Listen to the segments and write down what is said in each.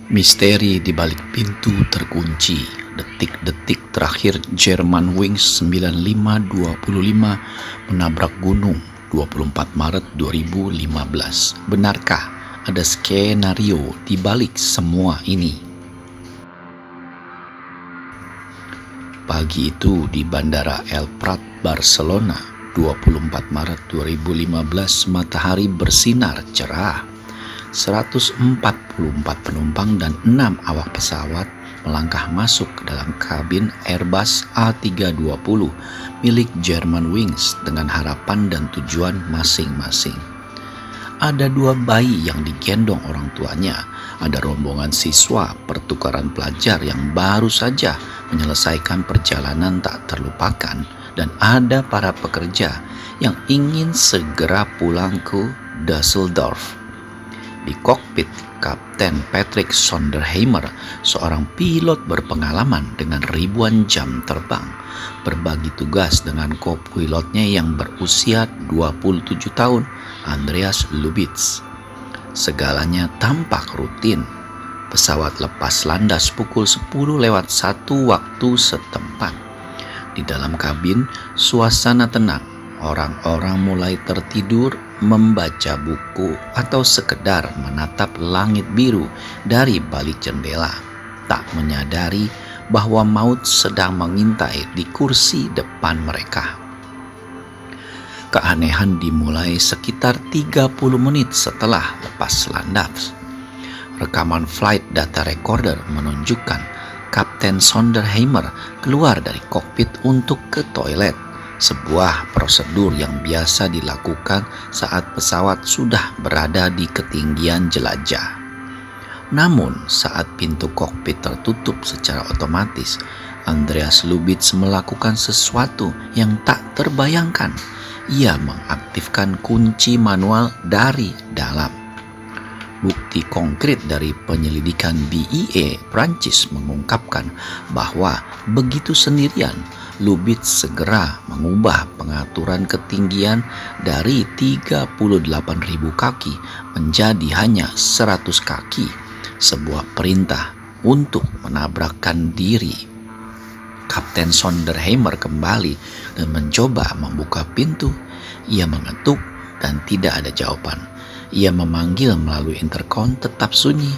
Misteri di balik pintu terkunci. Detik-detik terakhir Germanwings 9525 menabrak gunung 24 Maret 2015. Benarkah ada skenario di balik semua ini? Pagi itu di Bandara El Prat, Barcelona, 24 Maret 2015, matahari bersinar cerah. 144 penumpang dan 6 awak pesawat melangkah masuk ke dalam kabin Airbus A320 milik Germanwings dengan harapan dan tujuan masing-masing. Ada 2 bayi yang digendong orang tuanya, ada rombongan siswa pertukaran pelajar yang baru saja menyelesaikan perjalanan tak terlupakan, dan ada para pekerja yang ingin segera pulang ke Düsseldorf. Di kokpit, Kapten Patrick Sonderheimer, seorang pilot berpengalaman dengan ribuan jam terbang, berbagi tugas dengan kopilotnya yang berusia 27 tahun, Andreas Lubitz. Segalanya tampak rutin. Pesawat lepas landas pukul 10:01 waktu setempat. Di dalam kabin, suasana tenang. Orang-orang mulai tertidur, membaca buku, atau sekedar menatap langit biru dari balik jendela, tak menyadari bahwa maut sedang mengintai di kursi depan mereka. Keanehan dimulai sekitar 30 menit setelah lepas landas. Rekaman flight data recorder menunjukkan Kapten Sonderheimer keluar dari kokpit untuk ke toilet. Sebuah prosedur yang biasa dilakukan saat pesawat sudah berada di ketinggian jelajah. Namun, saat pintu kokpit tertutup secara otomatis, Andreas Lubitz melakukan sesuatu yang tak terbayangkan. Ia mengaktifkan kunci manual dari dalam. Bukti konkret dari penyelidikan BIA Prancis mengungkapkan bahwa begitu sendirian, Lubitz segera mengubah pengaturan ketinggian dari 38.000 kaki menjadi hanya 100 kaki, sebuah perintah untuk menabrakkan diri. Kapten Sonderheimer kembali dan mencoba membuka pintu. Ia mengetuk dan tidak ada jawaban. Ia memanggil melalui intercom, tetap sunyi.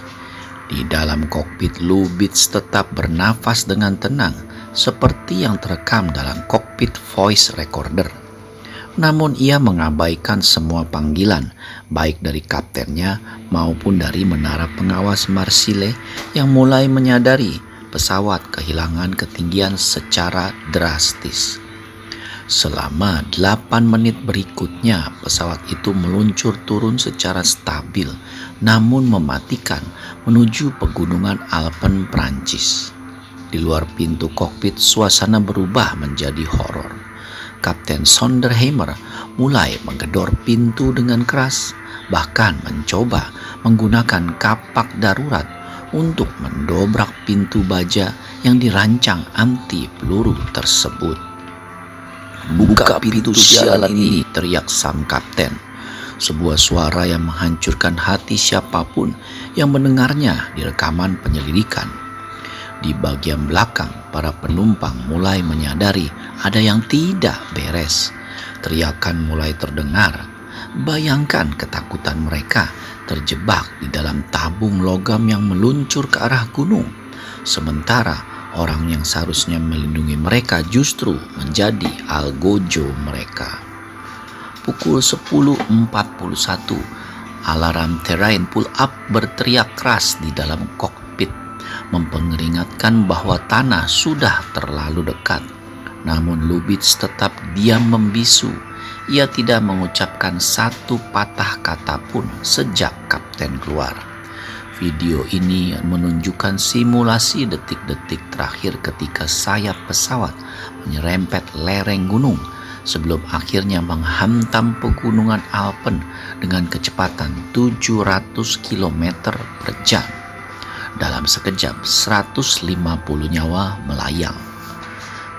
Di dalam kokpit, Lubitz tetap bernafas dengan tenang, seperti yang terekam dalam kokpit voice recorder. Namun ia mengabaikan semua panggilan, baik dari kaptennya maupun dari menara pengawas Marseille yang mulai menyadari pesawat kehilangan ketinggian secara drastis. Selama 8 menit berikutnya, pesawat itu meluncur turun secara stabil, namun mematikan menuju pegunungan Alpen, Prancis. Di luar pintu kokpit, suasana berubah menjadi horor. Kapten Sonderheimer mulai menggedor pintu dengan keras, bahkan mencoba menggunakan kapak darurat untuk mendobrak pintu baja yang dirancang anti peluru tersebut. "Buka pintu sialan ini!" teriak sang kapten. Sebuah suara yang menghancurkan hati siapapun yang mendengarnya di rekaman penyelidikan. Di bagian belakang, para penumpang mulai menyadari ada yang tidak beres. Teriakan mulai terdengar. Bayangkan ketakutan mereka terjebak di dalam tabung logam yang meluncur ke arah gunung. Sementara orang yang seharusnya melindungi mereka justru menjadi algojo mereka. Pukul 10.41, alarm terrain pull-up berteriak keras di dalam kokpit, memperingatkan bahwa tanah sudah terlalu dekat. Namun Lubitz tetap diam membisu. Ia tidak mengucapkan satu patah kata pun sejak kapten keluar. Video ini menunjukkan simulasi detik-detik terakhir ketika sayap pesawat menyerempet lereng gunung sebelum akhirnya menghantam pegunungan Alpen dengan kecepatan 700 km per jam. Dalam sekejap, 150 nyawa melayang.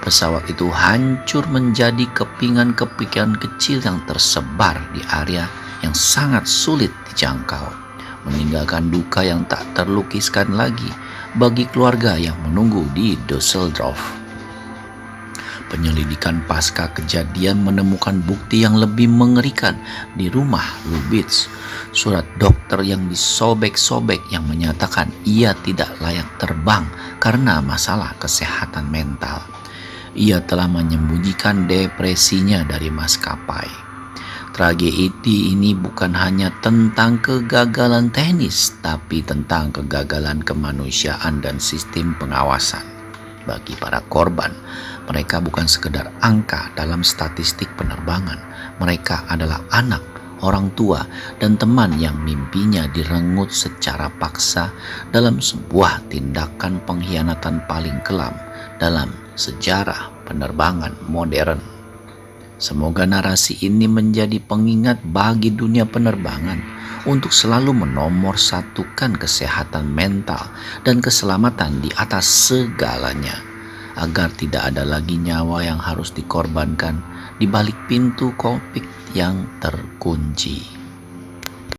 Pesawat itu hancur menjadi kepingan-kepingan kecil yang tersebar di area yang sangat sulit dijangkau. meninggalkan duka yang tak terlukiskan lagi bagi keluarga yang menunggu di Düsseldorf. Penyelidikan pasca kejadian menemukan bukti yang lebih mengerikan di rumah Lubitz. Surat dokter yang disobek-sobek yang menyatakan ia tidak layak terbang karena masalah kesehatan mental. Ia telah menyembunyikan depresinya dari maskapai. Tragedi ini bukan hanya tentang kegagalan teknis, tapi tentang kegagalan kemanusiaan dan sistem pengawasan. Bagi para korban, mereka bukan sekedar angka dalam statistik penerbangan. Mereka adalah anak, orang tua, dan teman yang mimpinya direnggut secara paksa dalam sebuah tindakan pengkhianatan paling kelam dalam sejarah penerbangan modern. Semoga narasi ini menjadi pengingat bagi dunia penerbangan untuk selalu menomorsatukan kesehatan mental dan keselamatan di atas segalanya, agar tidak ada lagi nyawa yang harus dikorbankan di balik pintu kokpit yang terkunci.